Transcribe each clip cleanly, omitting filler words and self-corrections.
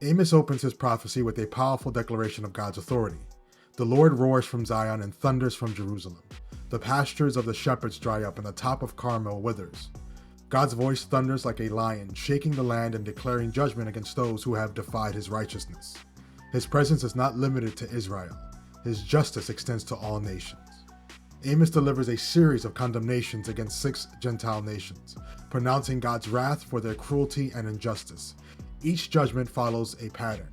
Amos opens his prophecy with a powerful declaration of God's authority. The Lord roars from Zion and thunders from Jerusalem. The pastures of the shepherds dry up and the top of Carmel withers. God's voice thunders like a lion, shaking the land and declaring judgment against those who have defied his righteousness. His presence is not limited to Israel. His justice extends to all nations. Amos delivers a series of condemnations against 6 Gentile nations, pronouncing God's wrath for their cruelty and injustice. Each judgment follows a pattern.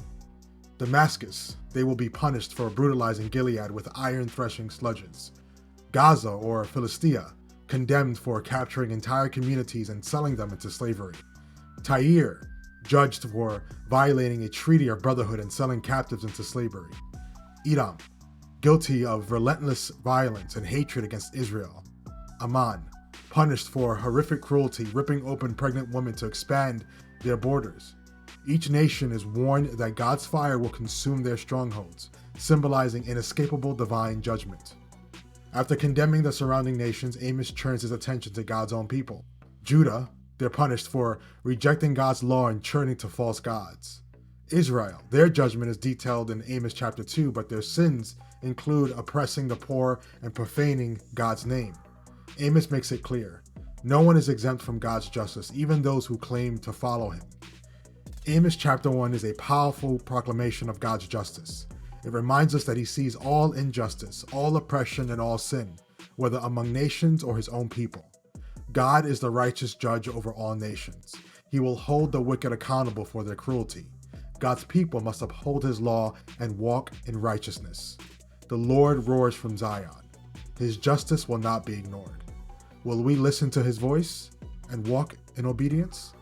Damascus, they will be punished for brutalizing Gilead with iron-threshing sludges. Gaza, or Philistia, condemned for capturing entire communities and selling them into slavery. Tyre, judged for violating a treaty of brotherhood and selling captives into slavery. Edom, guilty of relentless violence and hatred against Israel. Ammon, punished for horrific cruelty, ripping open pregnant women to expand their borders. Each nation is warned that God's fire will consume their strongholds, symbolizing inescapable divine judgment. After condemning the surrounding nations, Amos turns his attention to God's own people. Judah, they're punished for rejecting God's law and turning to false gods. Israel, their judgment is detailed in Amos chapter 2, but their sins include oppressing the poor and profaning God's name. Amos makes it clear, no one is exempt from God's justice, even those who claim to follow him. Amos chapter 1 is a powerful proclamation of God's justice. It reminds us that he sees all injustice, all oppression, and all sin, whether among nations or his own people. God is the righteous judge over all nations. He will hold the wicked accountable for their cruelty. God's people must uphold his law and walk in righteousness. The Lord roars from Zion. His justice will not be ignored. Will we listen to his voice and walk in obedience?